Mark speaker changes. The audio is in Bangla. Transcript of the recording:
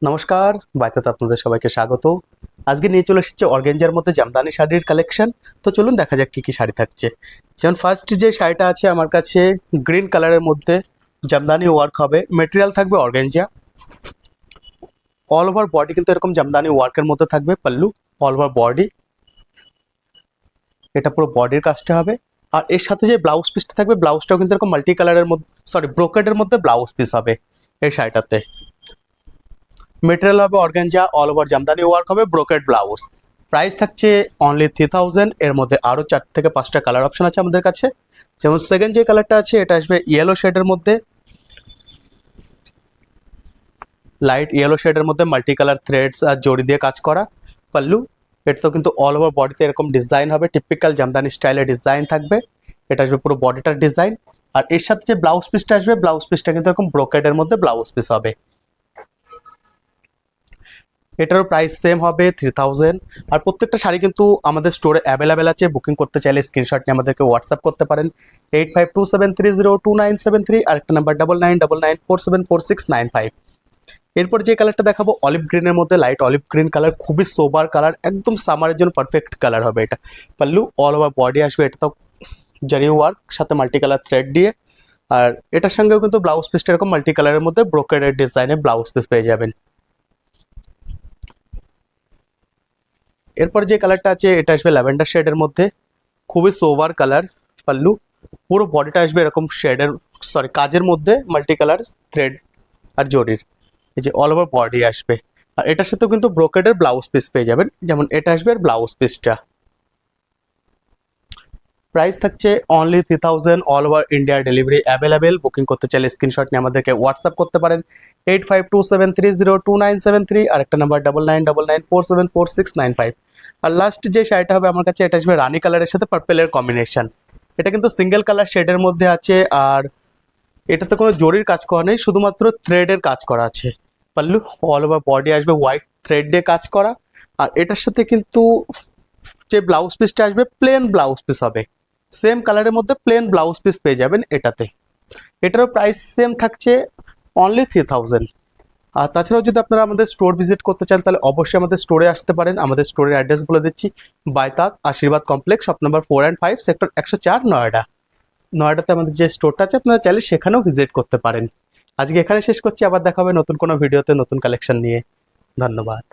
Speaker 1: নমস্কার, বায়তাতে আপনাদের সবাইকে স্বাগত। আজকে নিয়ে চলে এসেছি অর্গানজার মধ্যে জামদানি শাড়ির কালেকশন। তো চলুন দেখা যাক কি কি শাড়ি থাকছে। যেমন ফার্স্ট যে শাড়িটা আছে আমার কাছে গ্রিন কালারের মধ্যে জামদানি ওয়ার্ক হবে, মেটেরিয়াল থাকবে অর্গানজা। অল ওভার বডি কিন্তু এরকম জামদানি ওয়ার্কের মধ্যে থাকবে, পাল্লু অল ওভার বডি, এটা পুরো বডির কাজটা হবে। আর এর সাথে যে ব্লাউজ পিসটা থাকবে, ব্লাউজটাও কিন্তু এরকম মাল্টি কালারের মধ্যে, সরি ব্রোকেডের মধ্যে ব্লাউজ পিস হবে এই শাড়িটাতে। মেটেরিয়াল হবে organza, all over Jamdani work হবে, ব্রোকেড ব্লাউজ। প্রাইস থাকছে অনলি 3000। এর মধ্যে আরও 4 থেকে 5টা কালার অপশন আছে আমাদের কাছে। যেমন সেকেন্ড যে কালারটা আছে এটা আসবে ইয়েলো শেডের মধ্যে, লাইট ইয়েলো শেডের মধ্যে মাল্টি কালার থ্রেডস আর জড়ি দিয়ে কাজ করা পাল্লু। এটা তো কিন্তু অল ওভার বডিতে এরকম ডিজাইন হবে, টিপিক্যাল জামদানি স্টাইলের ডিজাইন থাকবে। এটা আসবে পুরো বডিটার ডিজাইন। আর এর সাথে যে ব্লাউজ পিসটা আসবে, ব্লাউজ পিসটা কিন্তু এরকম ব্রোকেডের মধ্যে ব্লাউজ পিস হবে। এটারও প্রাইস সেম হবে 3000। আর প্রত্যেকটা শাড়ি কিন্তু আমাদের স্টোরে অ্যাভেলেবেল আছে। বুকিং করতে চাইলে স্ক্রিনশট নিয়ে আমাদেরকে হোয়াটসঅ্যাপ করতে পারেন 8527302973, আর একটা নাম্বার 9999474695। এরপর যে কালারটা দেখাবো অলিভ গ্রিনের মধ্যে, লাইট অলিভ গ্রিন কালার, খুবই সোবার কালার, একদম সামারের জন্য পারফেক্ট কালার হবে এটা। পাল্লু অল ওভার বডি আসবে, এটা তো জারি ওয়ার্ক সাথে মাল্টি কালার থ্রেড দিয়ে। আর এটার সঙ্গেও কিন্তু ব্লাউজ পিসটা এরকম মাল্টি কালারের মধ্যে ব্রোকেডের ডিজাইনে ব্লাউজ পিস পেয়ে যাবেন। এরপর যে কালারটা আছে এটা আসবে ল্যাভেন্ডার শেডের মধ্যে, খুবই সোবার কালার। পাল্লু পুরো বডিটা আসবে এরকম শেডের, সরি কাজের মধ্যে মাল্টি কালার থ্রেড আর জরির, এই যে অল ওভার বডি আসবে। আর এটার সাথেও কিন্তু ব্রোকেডের ব্লাউজ পিস পেয়ে যাবেন, যেমন এটা আসবে ব্লাউজ পিসটা। প্রাইস থাকছে only 3000। All over India delivery available. Booking করতে চাইলে স্ক্রিনশট নিয়ে আমাদেরকে হোয়াটসঅ্যাপ করতে পারেন 8527302973, আর একটা নাম্বার 9999474695। আর লাস্ট যে শাড়িটা হবে আমার কাছে এটা আসবে রানী কালারের সাথে পার্পেলের কম্বিনেশন। এটা কিন্তু সিঙ্গেল কালার শেডের মধ্যে আছে। আর এটাতে কোনো জরির কাজ করা নেই, শুধুমাত্র থ্রেডের কাজ করা আছে। পাল্লু অল ওভার বডি আসবে হোয়াইট থ্রেড দিয়ে কাজ করা। আর এটার সাথে কিন্তু যে ব্লাউজ পিসটা আসবে প্লেন ব্লাউজ পিস হবে, সেম কালারের মধ্যে প্লেন ব্লাউজ পিস পেয়ে যাবেন এটাতে। এটারও প্রাইস সেম থাকছে অনলি 3000। আর তাছাড়াও যদি আপনারা আমাদের স্টোর ভিজিট করতে চান তাহলে অবশ্যই আমাদের স্টোরে আসতে পারেন। আমাদের স্টোরের অ্যাড্রেস বলে দিচ্ছি, বাইতাত Ashirwad complex, shop number 4 and 5, sector 104, Noida. নয়ডাতে আমাদের যে স্টোরটা আছে আপনারা চাইলে সেখানেও ভিজিট করতে পারেন। আজকে এখানে শেষ করছি, আবার দেখা হবে নতুন কোনো ভিডিওতে নতুন কালেকশন নিয়ে। ধন্যবাদ।